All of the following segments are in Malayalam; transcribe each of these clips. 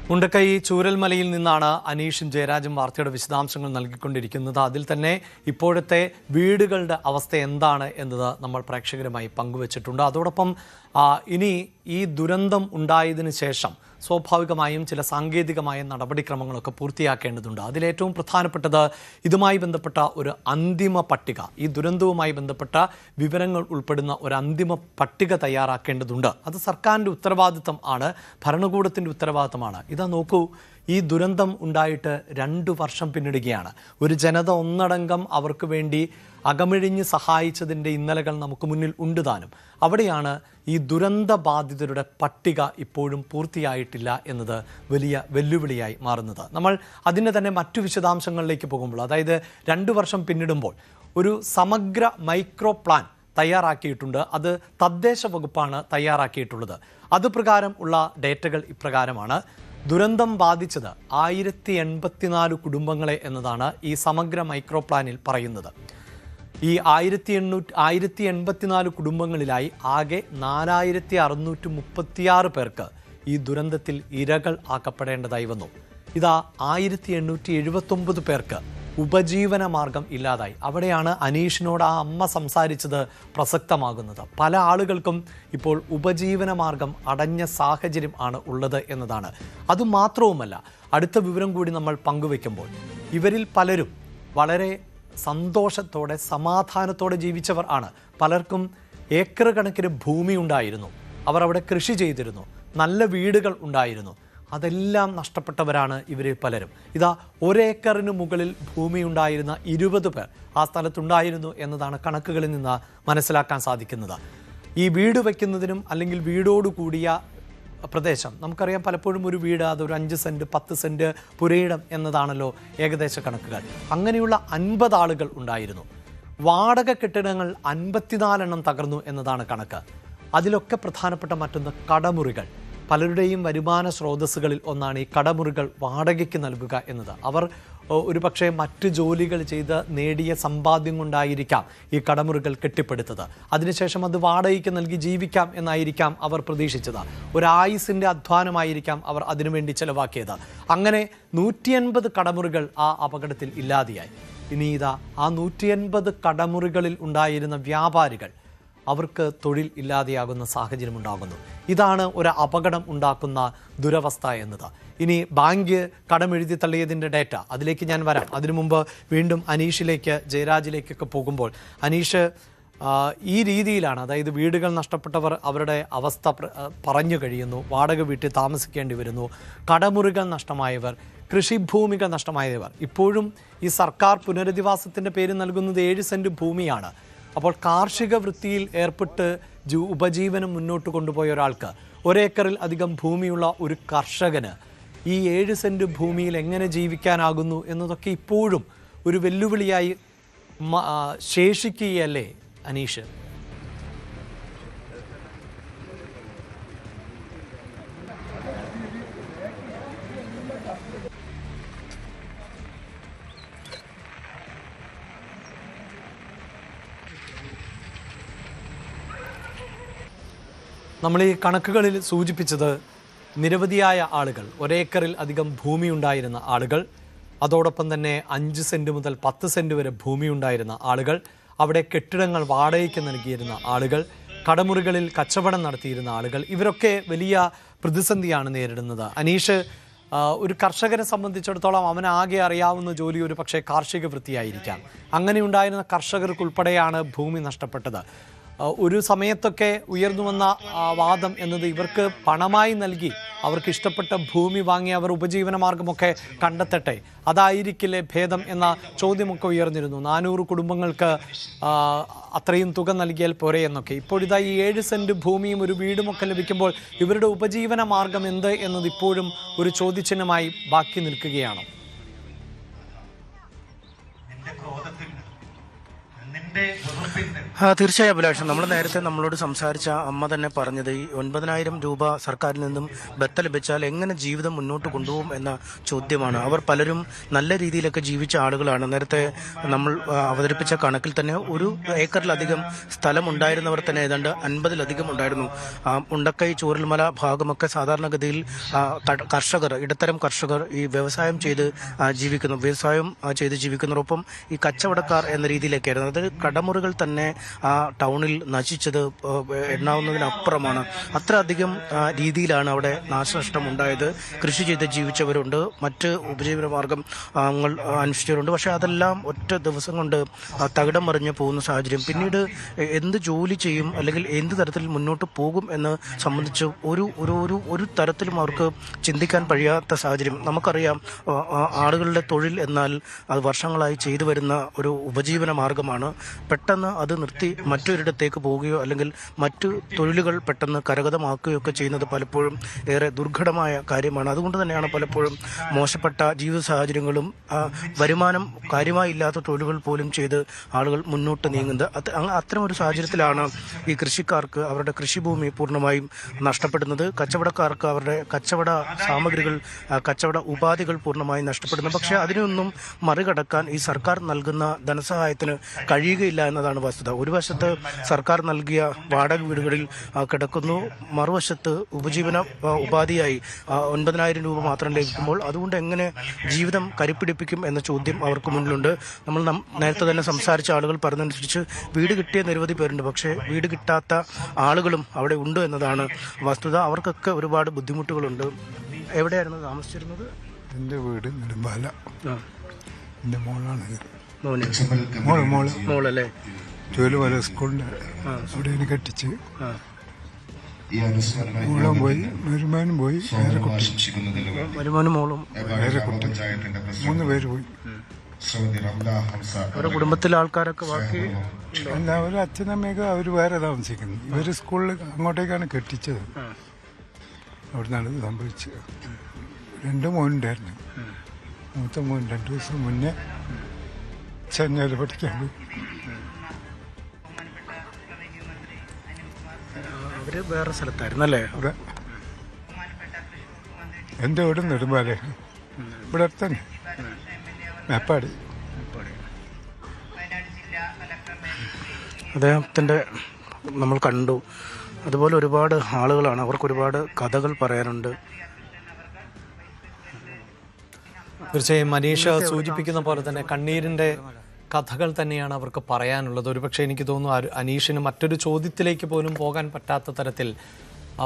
മുണ്ടക്കൈ ചൂരൽമലയിൽ നിന്നാണ് അനീഷും ജയരാജും വാർത്തയുടെ വിശദാംശങ്ങൾ നൽകിക്കൊണ്ടിരിക്കുന്നത്. അതിൽ തന്നെ ഇപ്പോഴത്തെ വീടുകളുടെ അവസ്ഥ എന്താണ് എന്നത് നമ്മൾ പ്രേക്ഷകരുമായി പങ്കുവച്ചിട്ടുണ്ട്. അതോടൊപ്പം ഇനി ഈ ദുരന്തം ഉണ്ടായതിനു ശേഷം സ്വാഭാവികമായും ചില സാങ്കേതികമായ നടപടിക്രമങ്ങളൊക്കെ പൂർത്തിയാക്കേണ്ടതുണ്ട്. അതിലേറ്റവും പ്രധാനപ്പെട്ടത് ഇതുമായി ബന്ധപ്പെട്ട ഒരു അന്തിമ പട്ടിക, ഈ ദുരന്തവുമായി ബന്ധപ്പെട്ട വിവരങ്ങൾ ഉൾപ്പെടുന്ന ഒരു അന്തിമ പട്ടിക തയ്യാറാക്കേണ്ടതുണ്ട്. അത് സർക്കാരിൻ്റെ ഉത്തരവാദിത്തം ആണ്, ഭരണകൂടത്തിൻ്റെ ഉത്തരവാദിത്തമാണ്. ഇതാ നോക്കൂ, ഈ ദുരന്തം ഉണ്ടായിട്ട് 2 വർഷം പിന്നിടുകയാണ്. ഒരു ജനത ഒന്നടങ്കം അവർക്ക് വേണ്ടി അകമിഴിഞ്ഞ് സഹായിച്ചതിൻ്റെ ഇന്നലകൾ നമുക്ക് മുന്നിൽ ഉണ്ട് താനും. അവിടെയാണ് ഈ ദുരന്ത ബാധിതരുടെ പട്ടിക ഇപ്പോഴും പൂർത്തിയായിട്ടില്ല എന്നത് വലിയ വെല്ലുവിളിയായി മാറുന്നത്. നമ്മൾ അതിൻ്റെ തന്നെ മറ്റു വിശദാംശങ്ങളിലേക്ക് പോകുമ്പോൾ, അതായത് 2 വർഷം പിന്നിടുമ്പോൾ ഒരു സമഗ്ര മൈക്രോ പ്ലാൻ തയ്യാറാക്കിയിട്ടുണ്ട്. അത് തദ്ദേശ വകുപ്പാണ് തയ്യാറാക്കിയിട്ടുള്ളത്. അതുപ്രകാരം ഉള്ള ഡേറ്റകൾ ഇപ്രകാരമാണ്. ദുരന്തം ബാധിച്ചത് 1084 കുടുംബങ്ങളെ എന്നതാണ് ഈ സമഗ്ര മൈക്രോ പ്ലാനിൽ പറയുന്നത്. ഈ 1084 കുടുംബങ്ങളിലായി ആകെ 4636 പേർക്ക് ഈ ദുരന്തത്തിൽ ഇരകൾ ആക്കപ്പെടേണ്ടതായി വന്നു. ഇതാ 1879 പേർക്ക് ഉപജീവന മാർഗം ഇല്ലാതായി. അവിടെയാണ് അനീഷിനോട് ആ അമ്മ സംസാരിച്ചത് പ്രസക്തമാകുന്നത്. പല ആളുകൾക്കും ഇപ്പോൾ ഉപജീവന മാർഗം അടഞ്ഞ സാഹചര്യം ആണ് ഉള്ളത് എന്നതാണ്. അതുമാത്രവുമല്ല, അടുത്ത വിവരം കൂടി നമ്മൾ പങ്കുവെക്കുമ്പോൾ ഇവരിൽ പലരും വളരെ സന്തോഷത്തോടെ സമാധാനത്തോടെ ജീവിച്ചവർ ആണ്. പലർക്കും ഏക്കർ കണക്കിന് ഭൂമി ഉണ്ടായിരുന്നു, അവർ അവിടെ കൃഷി ചെയ്തിരുന്നു, നല്ല വീടുകൾ ഉണ്ടായിരുന്നു. അതെല്ലാം നഷ്ടപ്പെട്ടവരാണ് ഇവരിൽ പലരും. ഇതാ 1 ഏക്കറിന് മുകളിൽ ഭൂമി ഉണ്ടായിരുന്ന 20 പേർ ആ സ്ഥലത്തുണ്ടായിരുന്നു എന്നതാണ് കണക്കുകളിൽ നിന്ന് മനസ്സിലാക്കാൻ സാധിക്കുന്നത്. ഈ വീട് വയ്ക്കുന്നതിനും അല്ലെങ്കിൽ വീടോട് കൂടിയ പ്രദേശം, നമുക്കറിയാം പലപ്പോഴും ഒരു വീട് അതൊരു 5 സെൻറ്റ് 10 സെൻറ്റ് പുരയിടം എന്നതാണല്ലോ ഏകദേശ കണക്കുകൾ. അങ്ങനെയുള്ള 50 ആളുകൾ ഉണ്ടായിരുന്നു. വാടക കെട്ടിടങ്ങൾ 54 എണ്ണം തകർന്നു എന്നതാണ് കണക്ക്. അതിലൊക്കെ പ്രധാനപ്പെട്ട മറ്റൊന്ന് കടമുറികൾ. പലരുടെയും വരുമാന സ്രോതസ്സുകളിൽ ഒന്നാണ് ഈ കടമുറികൾ വാടകയ്ക്ക് നൽകുക എന്നത്. അവർ ഒരു പക്ഷേ മറ്റ് ജോലികൾ ചെയ്ത് നേടിയ സമ്പാദ്യം കൊണ്ടായിരിക്കാം ഈ കടമുറികൾ കെട്ടിപ്പടുത്തത്. അതിനുശേഷം അത് വാടകയ്ക്ക് നൽകി ജീവിക്കാം എന്നായിരിക്കാം അവർ പ്രതീക്ഷിച്ചത്. ഒരായുസിൻ്റെ അധ്വാനമായിരിക്കാം അവർ അതിനുവേണ്ടി ചെലവാക്കിയത്. അങ്ങനെ 180 കടമുറികൾ ആ അപകടത്തിൽ ഇല്ലാതെയായി. ഇനി ഇതാ ആ 180 കടമുറികളിൽ ഉണ്ടായിരുന്ന വ്യാപാരികൾ, അവർക്ക് തൊഴിൽ ഇല്ലാതെയാകുന്ന സാഹചര്യം ഉണ്ടാകുന്നു. ഇതാണ് ഒരു അപകടം ഉണ്ടാക്കുന്ന ദുരവസ്ഥ എന്നത്. ഇനി ബാങ്ക് കടമെഴുതി തള്ളിയതിൻ്റെ ഡേറ്റ, അതിലേക്ക് ഞാൻ വരാം. അതിനു മുമ്പ് വീണ്ടും അനീഷിലേക്ക് ജയരാജിലേക്കൊക്കെ പോകുമ്പോൾ, അനീഷ് ഈ രീതിയിലാണ്, അതായത് വീടുകൾ നഷ്ടപ്പെട്ടവർ അവരുടെ അവസ്ഥ പറഞ്ഞു കഴിയുന്നു. വാടക വീട്ടിൽ താമസിക്കേണ്ടി വരുന്നു. കടമുറികൾ നഷ്ടമായവർ, കൃഷിഭൂമികൾ നഷ്ടമായവർ. ഇപ്പോഴും ഈ സർക്കാർ പുനരധിവാസത്തിൻ്റെ പേര് നൽകുന്നത് 7 സെൻറ്റ് ഭൂമിയാണ്. അപ്പോൾ കാർഷിക വൃത്തിയിൽ ഏർപ്പെട്ട് ഉപജീവനം മുന്നോട്ട് കൊണ്ടുപോയ ഒരാൾക്ക്, 1 ഏക്കറിൽ അധികം ഭൂമിയുള്ള ഒരു കർഷകന് ഈ 7 സെൻറ്റ് ഭൂമിയിൽ എങ്ങനെ ജീവിക്കാനാകുന്നു എന്നതൊക്കെ ഇപ്പോഴും ഒരു വെല്ലുവിളിയായി ശേഷിക്കുകയല്ലേ അനീഷ്? നമ്മൾ ഈ കണക്കുകളിൽ സൂചിപ്പിച്ചത് നിരവധിയായ ആളുകൾ, 1 ഏക്കറിൽ അധികം ഭൂമി ഉണ്ടായിരുന്ന ആളുകൾ, അതോടൊപ്പം തന്നെ 5 സെൻറ്റ് മുതൽ 10 സെൻറ്റ് വരെ ഭൂമി ഉണ്ടായിരുന്ന ആളുകൾ, അവിടെ കെട്ടിടങ്ങൾ വാടകയ്ക്ക് നൽകിയിരുന്ന ആളുകൾ, കടമുറികളിൽ കച്ചവടം നടത്തിയിരുന്ന ആളുകൾ, ഇവരൊക്കെ വലിയ പ്രതിസന്ധിയാണ് നേരിടുന്നത്. അനീഷ്, ഒരു കർഷകനെ സംബന്ധിച്ചിടത്തോളം അവന് ആകെ അറിയാവുന്ന ജോലി ഒരു പക്ഷേ കാർഷിക വൃത്തിയായിരിക്കാം. അങ്ങനെ ഉണ്ടായിരുന്ന കർഷകർക്കുൾപ്പെടെയാണ് ഭൂമി നഷ്ടപ്പെട്ടത്. ഒരു സമയത്തൊക്കെ ഉയർന്നു വന്ന വാദം എന്നത് ഇവർക്ക് പണമായി നൽകി അവർക്ക് ഇഷ്ടപ്പെട്ട ഭൂമി വാങ്ങി അവർ ഉപജീവന മാർഗമൊക്കെ കണ്ടെത്തട്ടെ, അതായിരിക്കില്ലേ ഭേദം എന്ന ചോദ്യമൊക്കെ ഉയർന്നിരുന്നു. 400 കുടുംബങ്ങൾക്ക് അത്രയും തുക നൽകിയാൽ പോരെ എന്നൊക്കെ. ഇപ്പോഴിതാ ഈ 7 സെൻറ്റ് ഭൂമിയും ഒരു വീടുമൊക്കെ ലഭിക്കുമ്പോൾ ഇവരുടെ ഉപജീവന മാർഗം എന്ത് എന്നത് ഇപ്പോഴും ഒരു ചോദ്യചിഹ്നമായി ബാക്കി നിൽക്കുകയാണ്. നിന്റെ ക്രോധത്തിൽ, നിന്റെ വെറുപ്പിന്റെ തീർച്ചയായും അഭിലാഷം, നമ്മൾ നേരത്തെ നമ്മളോട് സംസാരിച്ച അമ്മ തന്നെ പറഞ്ഞത് ഈ 9,000 രൂപ സർക്കാരിൽ നിന്നും ബത്ത ലഭിച്ചാൽ എങ്ങനെ ജീവിതം മുന്നോട്ട് കൊണ്ടുപോകും എന്ന ചോദ്യമാണ്. അവർ പലരും നല്ല രീതിയിലൊക്കെ ജീവിച്ച ആളുകളാണ്. നേരത്തെ നമ്മൾ അവതരിപ്പിച്ച കണക്കിൽ തന്നെ 1 ഏക്കറിലധികം സ്ഥലം ഉണ്ടായിരുന്നവർ തന്നെ ഏതാണ്ട് 50-ലധികം ഉണ്ടായിരുന്നു. ഉണ്ടക്കൈ ചൂരൽമല ഭാഗമൊക്കെ സാധാരണഗതിയിൽ കർഷകർ, ഇടത്തരം കർഷകർ ഈ വ്യവസായം ചെയ്ത് ജീവിക്കുന്നതോടൊപ്പം ഈ കച്ചവടക്കാർ എന്ന രീതിയിലൊക്കെയായിരുന്നു. അത് കടമുറികൾ തന്നെ ആ ടൗണിൽ നശിച്ചത് എണ്ണാവുന്നതിനപ്പുറമാണ്. അത്രയധികം രീതിയിലാണ് അവിടെ നാശനഷ്ടം ഉണ്ടായത്. കൃഷി ചെയ്ത് ജീവിച്ചവരുണ്ട്, മറ്റ് ഉപജീവന മാർഗം അന്വേഷിച്ചവരുണ്ട്. പക്ഷേ അതെല്ലാം ഒറ്റ ദിവസം കൊണ്ട് തകിടം മറിഞ്ഞ് പോകുന്ന സാഹചര്യം. പിന്നീട് എന്ത് ജോലി ചെയ്യും അല്ലെങ്കിൽ എന്ത് തരത്തിൽ മുന്നോട്ട് പോകും എന്ന് സംബന്ധിച്ച് ഒരു തരത്തിലും അവർക്ക് ചിന്തിക്കാൻ കഴിയാത്ത സാഹചര്യം. നമുക്കറിയാം, ആളുകളുടെ തൊഴിൽ എന്നാൽ അത് വർഷങ്ങളായി ചെയ്തു വരുന്ന ഒരു ഉപജീവന മാർഗമാണ്. പെട്ടെന്ന് അത് നിർത്തി മറ്റൊരിടത്തേക്ക് പോവുകയോ അല്ലെങ്കിൽ മറ്റു തൊഴിലുകൾ പെട്ടെന്ന് കരഗതമാക്കുകയോ ഒക്കെ ചെയ്യുന്നത് പലപ്പോഴും ഏറെ ദുർഘടമായ കാര്യമാണ്. അതുകൊണ്ട് തന്നെയാണ് പലപ്പോഴും മോശപ്പെട്ട ജീവിത സാഹചര്യങ്ങളും വരുമാനം കാര്യമായി ഇല്ലാത്ത തൊഴിലുകൾ പോലും ചെയ്ത് ആളുകൾ മുന്നോട്ട് നീങ്ങുന്നത്. അത്തരം ഒരു സാഹചര്യത്തിലാണ് ഈ കൃഷിക്കാർക്ക് അവരുടെ കൃഷിഭൂമി പൂർണ്ണമായും നഷ്ടപ്പെടുന്നത്. കച്ചവടക്കാർക്ക് അവരുടെ കച്ചവട സാമഗ്രികൾ, കച്ചവട ഉപാധികൾ പൂർണ്ണമായും നഷ്ടപ്പെടുന്നത്. പക്ഷേ അതിനൊന്നും മറികടക്കാൻ ഈ സർക്കാർ നൽകുന്ന ധനസഹായത്തിന് കഴിയുകയില്ല എന്നതാണ് വസ്തുത. ഒരു വശത്ത് സർക്കാർ നൽകിയ വാടക വീടുകളിൽ കിടക്കുന്നു, മറുവശത്ത് ഉപജീവന ഉപാധിയായി 9,000 രൂപ മാത്രം ലഭിക്കുമ്പോൾ അതുകൊണ്ട് എങ്ങനെ ജീവിതം കരുപ്പിടിപ്പിക്കും എന്ന ചോദ്യം അവർക്ക് മുന്നിലുണ്ട്. നമ്മൾ നേരത്തെ തന്നെ സംസാരിച്ച ആളുകൾ പറഞ്ഞതനുസരിച്ച് വീട് കിട്ടിയ നിരവധി പേരുണ്ട്, പക്ഷേ വീട് കിട്ടാത്ത ആളുകളും അവിടെ ഉണ്ട് എന്നതാണ് വസ്തുത. അവർക്കൊക്കെ ഒരുപാട് ബുദ്ധിമുട്ടുകളുണ്ട്. എവിടെയായിരുന്നു താമസിച്ചിരുന്നത്? എൻ്റെ വീട് നെടുമ്പാല. എൻ്റെ മോളാണ്. മോളല്ലേ? ജോലിപോലെ സ്കൂളിൻ്റെ അവിടെ എനിക്ക് കെട്ടിച്ച് മോളും പോയി, മരുമാനും പോയി, വേറെ കുട്ടി, മരുമാനും മോളും വേറെ കുട്ടി, 3 പേര് പോയി. അവരുടെ കുടുംബത്തിലെ ആൾക്കാരൊക്കെ ബാക്കി എല്ലാവരും അച്ഛനമ്മയൊക്കെ അവർ വേറെ താമസിക്കുന്നു. ഇവർ സ്കൂളിൽ അങ്ങോട്ടേക്കാണ് കെട്ടിച്ചത്. അവിടെ നിന്നാണ് സംഭവിച്ചത്. 2 മോനുണ്ടായിരുന്നു. മൂത്ത മോൻ 2 ദിവസം മുന്നേ ചെന്നൈയിൽ പഠിക്കാൻ പോയി. അവര് വേറെ സ്ഥലത്തായിരുന്നു അല്ലേ? അതെ, എൻ്റെ വീട് നെടുമ്പാലേ, ഇവിടെ അടുത്തന്നെ, മേപ്പാടി. അദ്ദേഹത്തിൻ്റെ നമ്മൾ കണ്ടു. അതുപോലെ ഒരുപാട് ആളുകളാണ്, അവർക്ക് ഒരുപാട് കഥകൾ പറയാനുണ്ട്. തീർച്ചയായും മനീഷ് സൂചിപ്പിക്കുന്ന പോലെ തന്നെ കണ്ണീരിൻ്റെ കഥകൾ തന്നെയാണ് അവർക്ക് പറയാനുള്ളത്. ഒരുപക്ഷെ എനിക്ക് തോന്നുന്നു അനീഷിന് മറ്റൊരു ചോദ്യത്തിലേക്ക് പോലും പോകാൻ പറ്റാത്ത തരത്തിൽ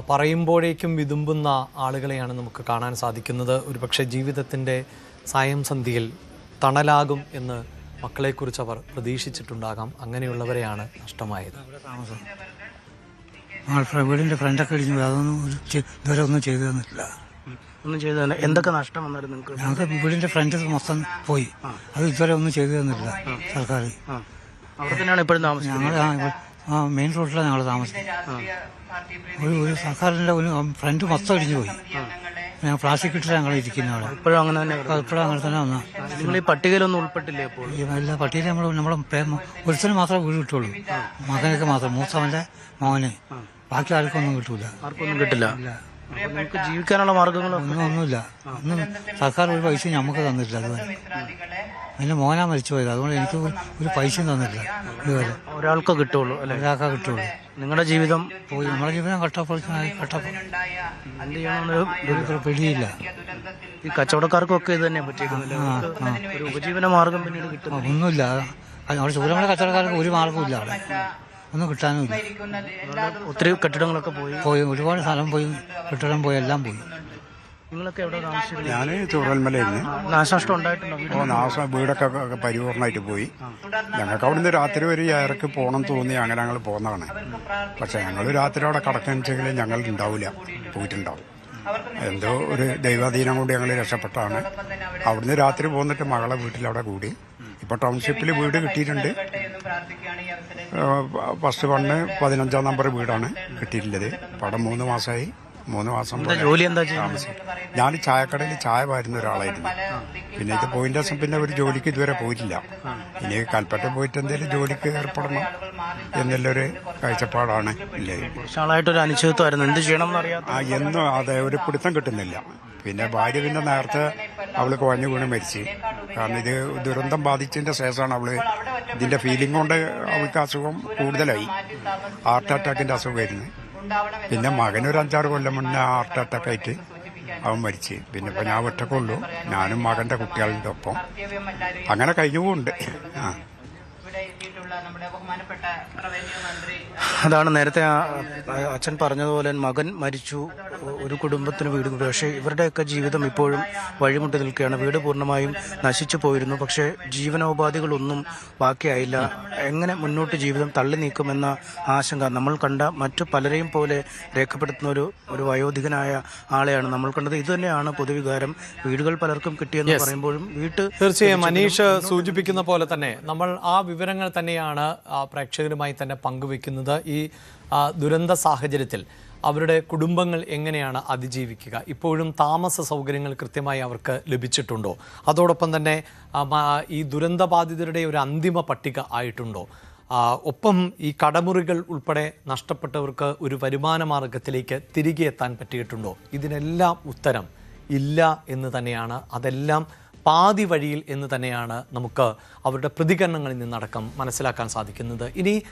പറയുമ്പോഴേക്കും വിതുമ്പുന്ന ആളുകളെയാണ് നമുക്ക് കാണാൻ സാധിക്കുന്നത്. ഒരുപക്ഷെ ജീവിതത്തിൻ്റെ സായം സന്ധിയിൽ തണലാകും എന്ന് മക്കളെക്കുറിച്ച് അവർ പ്രതീക്ഷിച്ചിട്ടുണ്ടാകാം. അങ്ങനെയുള്ളവരെയാണ് നഷ്ടമായത്. വീടിൻ്റെ ഫ്രണ്ടൊക്കെ ഇടിഞ്ഞു, അതൊന്നും ഇതുവരെ ഒന്നും ചെയ്തു തന്നിട്ടില്ല. ഒന്നും ചെയ്തു തന്നെ. എന്തൊക്കെ നഷ്ടം വന്നാലും ഞങ്ങൾക്ക് വീടിൻ്റെ ഫ്രണ്ട് മൊത്തം പോയി. അത് ഇതുവരെ ഒന്നും ചെയ്തു തന്നിട്ടില്ല സർക്കാർ. അവിടെ തന്നെയാണ് ഇപ്പോഴും താമസിക്കുന്നത്. ഞങ്ങൾ മെയിൻ റോഡിലാണ് ഞങ്ങൾ താമസിക്കുന്നത്. ഒരു സർക്കാരിൻ്റെ ഒരു ഫ്രണ്ട് മൊത്തം ഇടിഞ്ഞു പോയി. ഞങ്ങൾ പ്ലാസ്റ്റിക് ഇട്ടിട്ട് ഞങ്ങൾ ഇരിക്കുന്നത് അവിടെ. ഇപ്പോഴും അങ്ങനെ തന്നെ? ഇപ്പോഴും അങ്ങനെ തന്നെ വന്നാൽ. നിങ്ങൾ ഈ പട്ടികയിലൊന്നും ഉൾപ്പെട്ടില്ലേ? ഇപ്പോൾ എല്ലാ പട്ടികയിൽ നമ്മളെ ഒരുത്തന് മാത്രമേ വീട് കിട്ടുള്ളൂ. മകനൊക്കെ മാത്രം, മൂത്തവൻ്റെ മോനെ. ബാക്കി ആർക്കൊന്നും കിട്ടൂല. ആർക്കൊന്നും കിട്ടില്ല. നമുക്ക് ജീവിക്കാനുള്ള മാർഗങ്ങളൊന്നുമില്ല. ഒന്നും സർക്കാർ ഒരു പൈസ നമുക്ക് തന്നിട്ടില്ല. അതുപോലെ എൻ്റെ മോനാ മരിച്ചു പോയത്. അതുകൊണ്ട് എനിക്ക് ഒരു പൈസയും തന്നിട്ടില്ല ഇതുവരെ. ഒരാൾക്കേ കിട്ടുള്ളൂ അല്ലേ? ഒരാൾക്കാ കിട്ടുള്ളൂ. നിങ്ങളുടെ ജീവിതം പോയി. നമ്മുടെ ജീവിതം കട്ടപ്പോൾ പിടിയില്ല. ഈ കച്ചവടക്കാർക്കൊക്കെ ഇത് തന്നെ പറ്റിയിരിക്കുന്നില്ല. ഒരു ഉപജീവന മാർഗം പിന്നീട് കിട്ടും ഒന്നുമില്ല. അവിടെ ചൂരമല കച്ചവടക്കാർക്ക് ഒരു മാർഗവും ഇല്ല. അവിടെ ഒന്നും കിട്ടാനുമില്ല. ഒത്തിരി കെട്ടിടങ്ങളൊക്കെ പോയി, ഒരുപാട് സ്ഥലം പോയി, കെട്ടിടം പോയി, എല്ലാം പോയി. നിങ്ങളൊക്കെ എവിടെ താമസിച്ചിരുന്നത്? ഞാൻ ചൂരൽമലയായിരുന്നു. നാശനഷ്ടം ഉണ്ടായിട്ടുണ്ടോ? വീടൊക്കെ പരിപൂർണമായിട്ട് പോയി. ഞങ്ങൾക്ക് അവിടുന്ന് രാത്രി ഒരു ഏറക്ക് പോകണം തോന്നി, അങ്ങനെ ഞങ്ങൾ പോകുന്നതാണ്. പക്ഷെ ഞങ്ങൾ രാത്രി അവിടെ കിടക്കുകയെങ്കിൽ ഞങ്ങൾ ഉണ്ടാവില്ല, പോയിട്ടുണ്ടാവും. എന്തോ ഒരു ദൈവാധീനം കൊണ്ട് ഞങ്ങൾ രക്ഷപ്പെട്ടാണ്. അവിടുന്ന് രാത്രി പോന്നിട്ട് മകളെ വീട്ടിലവിടെ കൂടി. ഇപ്പോൾ ടൗൺഷിപ്പിൽ വീട് കിട്ടിയിട്ടുണ്ട്. ഫസ്റ്റ് 15 നമ്പർ വീടാണ് കിട്ടിയിട്ടുള്ളത്. പടം 3 മാസമായി 3 മാസം ജോലി എന്താ ചെയ്യുന്നത്? ഞാൻ ചായക്കടയിൽ ചായ വാരുന്ന ഒരാളായിരുന്നു. പിന്നെ ഇത് പോയിന്റ് ദിവസം പിന്നെ ഒരു ജോലിക്ക് ഇതുവരെ പോയിട്ടില്ല. ഇനി കൽപ്പറ്റ പോയിട്ട് എന്തെങ്കിലും ജോലിക്ക് ഏർപ്പെടണം എന്നുള്ളൊരു കാഴ്ചപ്പാടാണ് ഇല്ലേ. ആളായിട്ടൊരു അനിശ്ചിതത്വമായിരുന്നു, എന്ത് ചെയ്യണം എന്നറിയാം. എന്നും അതെ ഒരു പിടുത്തം കിട്ടുന്നില്ല. പിന്നെ ഭാര്യ പിന്നെ നേരത്തെ അവള് കുഴഞ്ഞു വീണ് മരിച്ച്. കാരണം ഇത് ദുരന്തം ബാധിച്ചതിന്റെ ശേഷമാണ് അവള് ഇതിന്റെ ഫീലിംഗ് കൊണ്ട് അവൾക്ക് അസുഖം കൂടുതലായി. ഹാർട്ട് അറ്റാക്കിന്റെ അസുഖമായിരുന്നു. പിന്നെ മകനൊരു 5-6 കൊല്ലം മുന്നേ ഹാർട്ട് അറ്റാക്ക് ആയിട്ട് അവൻ മരിച്ച്. പിന്നെ ഇപ്പൊ ഞാൻ ഒറ്റക്കുള്ളൂ, ഞാനും മകന്റെ കുട്ടികളുടെ ഒപ്പം അങ്ങനെ കഴിഞ്ഞു പോകുന്നുണ്ട്. അതാണ് നേരത്തെ അച്ഛൻ പറഞ്ഞതുപോലെ മകൻ മരിച്ചു, ഒരു കുടുംബത്തിന് വീട് കൂടി. പക്ഷേ ഇവരുടെയൊക്കെ ജീവിതം ഇപ്പോഴും വഴിമുട്ടി നിൽക്കുകയാണ്. വീട് പൂർണ്ണമായും നശിച്ചു പോയിരുന്നു, പക്ഷേ ജീവനോപാധികളൊന്നും ബാക്കിയായില്ല. എങ്ങനെ മുന്നോട്ട് ജീവിതം തള്ളി നീക്കുമെന്ന ആശങ്ക. നമ്മൾ കണ്ട മറ്റു പലരെയും പോലെ രേഖപ്പെടുത്തുന്ന ഒരു വയോധികനായ ആളെയാണ് നമ്മൾ കണ്ടത്. ഇത് തന്നെയാണ് പൊതുവികാരം. വീടുകൾ പലർക്കും കിട്ടിയെന്ന് പറയുമ്പോഴും തീർച്ചയായും മനീഷ് സൂചിപ്പിക്കുന്ന പോലെ തന്നെ നമ്മൾ ആ വിവരങ്ങൾ തന്നെയാണ് പ്രേക്ഷകരുമായി തന്നെ പങ്കുവെക്കുന്നത്. ഈ ദുരന്ത സാഹചര്യത്തിൽ അവരുടെ കുടുംബങ്ങൾ എങ്ങനെയാണ് അതിജീവിക്കുക, ഇപ്പോഴും താമസ സൗകര്യങ്ങൾ കൃത്യമായി അവർക്ക് ലഭിച്ചിട്ടുണ്ടോ, അതോടൊപ്പം തന്നെ ഈ ദുരന്തബാധിതരുടെ ഒരു അന്തിമ പട്ടിക ആയിട്ടുണ്ടോ, ഒപ്പം ഈ കടമുറികൾ ഉൾപ്പെടെ നഷ്ടപ്പെട്ടവർക്ക് ഒരു വരുമാന മാർഗത്തിലേക്ക് തിരികെ എത്താൻ പറ്റിയിട്ടുണ്ടോ, ഇതിനെല്ലാം ഉത്തരം ഇല്ല എന്ന് തന്നെയാണ്. അതെല്ലാം പാതി വഴിയിൽ എന്ന് തന്നെയാണ് നമുക്ക് അവരുടെ പ്രതികരണങ്ങളിൽ നിന്നടക്കം മനസ്സിലാക്കാൻ സാധിക്കുന്നത്. ഇനി